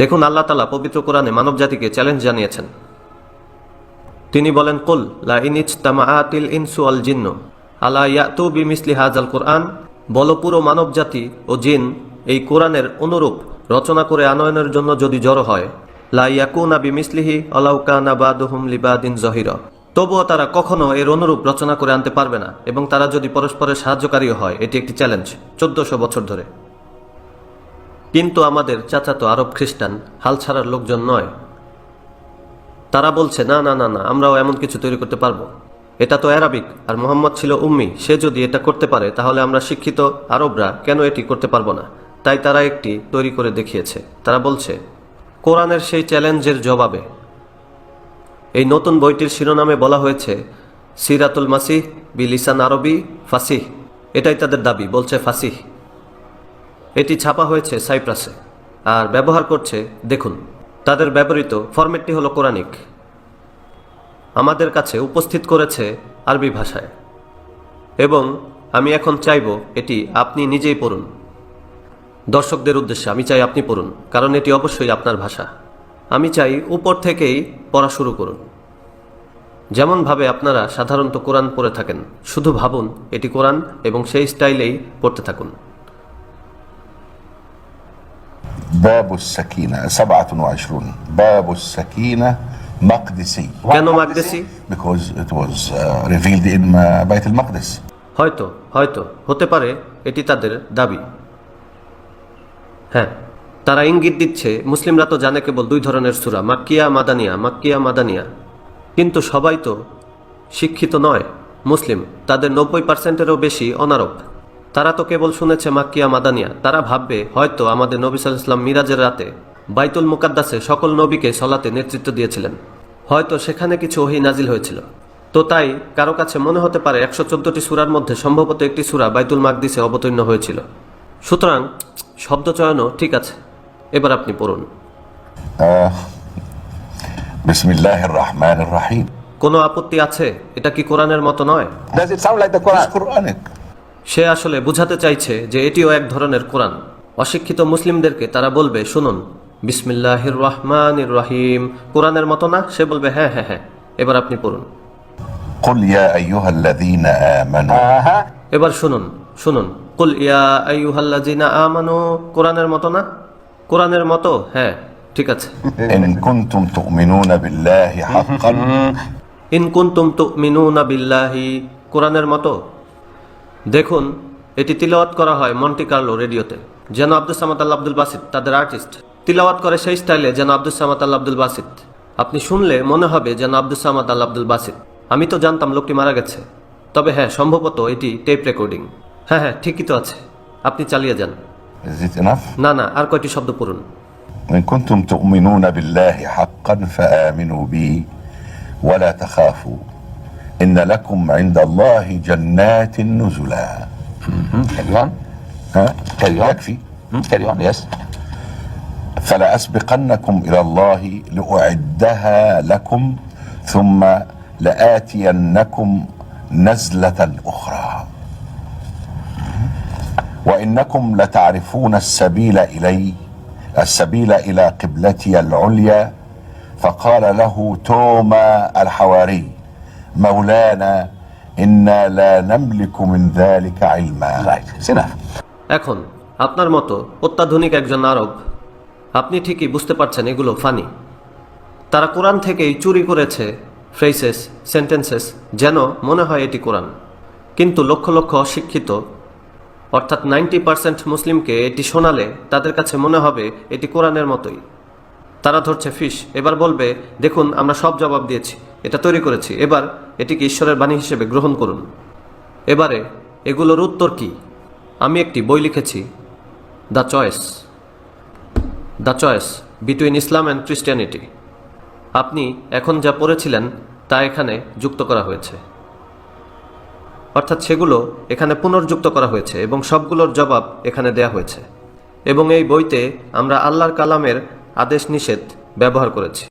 দেখুন, আল্লাহ তাআলা পবিত্র কোরআনে মানব জাতিকে চ্যালেঞ্জ জানিয়েছেন। তিনি বলেন, কুল লা ইন ইজতামাআতিল ইনসু ওয়াল জিন্নু আলা ইয়াতু বিমিসলি হাযাল কুরআন, বলো পুরো মানব জাতি ও জিন এই কোরআনের অনুরূপ রচনা করে আনয়নের জন্য যদি জড়ো হয়, লা ইয়াকুনা বিমিসলিহি ওয়ালাউ কানা বাদুহুম লিবাদিন যহিরা, তবুও তারা কখনো এর অনুরূপ রচনা করে আনতে পারবে না, এবং তারা যদি পরস্পরের সাহায্যকারীও হয়। এটি একটি চ্যালেঞ্জ 1400 বছর ধরে। কিন্তু আমাদের চাচাতো আরব খ্রিস্টান হাল ছাড়ার লোকজন নয়। তারা বলছে, না না না না, আমরাও এমন কিছু তৈরি করতে পারবো। এটা তো অ্যারাবিক, আর মোহাম্মদ ছিল উম্মি। সে যদি এটা করতে পারে, তাহলে আমরা শিক্ষিত আরবরা কেন এটি করতে পারবো না? তাই তারা একটি তৈরি করে দেখিয়েছে। তারা বলছে, কোরআনের সেই চ্যালেঞ্জের জবাবে এই নতুন বইটির শিরোনামে বলা হয়েছে সিরাতুল মাসিহ বিলিসান আরবি ফাসিহ। এটাই তাদের দাবি, বলছে ফাসিহ। এটি ছাপা হয়েছে সাইপ্রাসে আর ব্যবহার করছে, দেখুন, তাদের ব্যবহৃত ফরম্যাটটি হলো কোরআনিক। আমাদের কাছে উপস্থিত করেছে আরবি ভাষায়, এবং আমি এখন চাইব এটি আপনি নিজেই পড়ুন। দর্শকদের উদ্দেশ্যে আমি চাই আপনি পড়ুন, কারণ এটি অবশ্যই আপনার ভাষা। আমি চাই উপর থেকেই পড়া শুরু করুন, যেমনভাবে আপনারা সাধারণত কোরআন পড়ে থাকেন। শুধু ভাবুন এটি কোরআন, এবং সেই স্টাইলেই পড়তে থাকুন। باب السكينة 27. باب السكينة مقدسي. কেন মাকদেসি? Because it was revealed in بيت المقدس. হয়তো হতে পারে এটি তাদের দাবি। হ্যাঁ, তারা ইঙ্গিত দিচ্ছে মুসলিমরা তো জানে কেবল দুই ধরনের সূরা, মাক্কিয়া মাদানিয়া। কিন্তু সবাই তো শিক্ষিত নয়। মুসলিম তাদের 90%-এরও বেশি অনারব। তারা তো কেবল শুনেছে মাক্কিয়া মাদানিয়া। তারা ভাববে হয়তো আমাদের নবী সাল্লাল্লাহু আলাইহি ওয়াসাল্লাম মিরাজের রাতে বাইতুল মুকাদ্দাসে সকল নবীকে সলাতে নেতৃত্ব দিয়েছিলেন। হয়তো সেখানে কিছু ওহী নাজিল হয়েছিল। তো তাই কারো কাছে মনে হতে পারে 114টি সূরার মধ্যে সম্ভবত একটি সূরা বাইতুল মাকদিসে অবতীর্ণ হয়েছিল। সুতরাং শব্দচয়নও ঠিক আছে। এবার আপনি পড়ুন। বিসমিল্লাহির রহমানির রহিম। কোনো আপত্তি আছে? এটা কি কোরআনের মতো নয়? Does it sound like the Quran? It's Quranic. সে আসলে বুঝাতে চাইছে যে এটিও এক ধরনের কোরআন। অশিক্ষিত মুসলিমদেরকে তারা বলবে, শুনুন, বিসমিল্লাহির রহমানির রহিম কোরআনের মতো না? সে বলবে, হ্যাঁ হ্যাঁ হ্যাঁ। এবার আপনি পড়ুন। قل يا أيها الذين آمنوا. এবার শুনুন, কুল ইয়া আইয়ুহাল্লাযিনা আমানু কোরআনের মতো না? কোরআনের মতো, হ্যাঁ ঠিক আছে। إن كنتم تؤمنون بالله حقا. ইন কুনতুম তুমিনুনা বিল্লাহি কোরআনের মতো। দেখুন, এটি তিলাওয়াত করা হয় মন্টি কার্লো রেডিওতে, যেন আব্দুস সামাদ আল আব্দুল বাসিত, তাদের আর্টিস্ট, তিলাওয়াত করে সেই স্টাইলে যেন আব্দুস সামাদ আল আব্দুল বাসিত। আপনি শুনলে মনে হবে যেন আব্দুস সামাদ আল আব্দুল বাসিত। আমি তো জানতাম লোকটি মারা গেছে, তবে হ্যাঁ, সম্ভবত এটি টেপ রেকর্ডিং। হ্যাঁ, ঠিকই তো আছে। আপনি চালিয়ে যান। Is it enough? না, আর কয়টি শব্দ পড়ুন। إن كنتم تؤمنون بالله حقا فآمنوا بي ولا تخافوا إن لكم عند الله جنات نزلا. Carry on. Carry on. يكفي. Carry on, yes. فلأسبقنكم إلى الله لأعدها لكم ثم لآتينكم نزلة أخرى وإنكم لتعرفون السبيل إلى قبلتي العليا فقال له توما الحواري مولانا إنا لا نملك من ذلك علما. Right. It's enough. এখন আপনার মতো অত্যাধুনিক একজন আরব, আপনি ঠিকই বুঝতে পারছেন এগুলো ফানি। তারা কোরআন থেকেই চুরি করেছে ফ্রেসেস, সেন্টেন্সেস, যেন মনে হয় এটি কোরআন। কিন্তু লক্ষ লক্ষ অশিক্ষিত, অর্থাৎ 90% মুসলিমকে এটি শোনালে তাদের কাছে মনে হবে এটি কোরআনের মতোই। তারা ধরছে ফিস। এবার বলবে, দেখুন, আমরা সব জবাব দিয়েছি, এটা তৈরি করেছি, এবার এটিকে ঈশ্বরের বাণী হিসেবে গ্রহণ করুন। এবারে এগুলোর উত্তর কি? আমি একটি বই লিখেছি, the choice between Islam and Christianity. আপনি এখন যা পড়েছিলেন তা এখানে যুক্ত করা হয়েছে, অর্থাৎ সেগুলো এখানে পুনর্যুক্ত করা হয়েছে এবং সবগুলোর জবাব এখানে দেয়া হয়েছে। এবং এই বইতে আমরা আল্লাহর কালামের আদেশ নিষেধ ব্যবহার করেছি।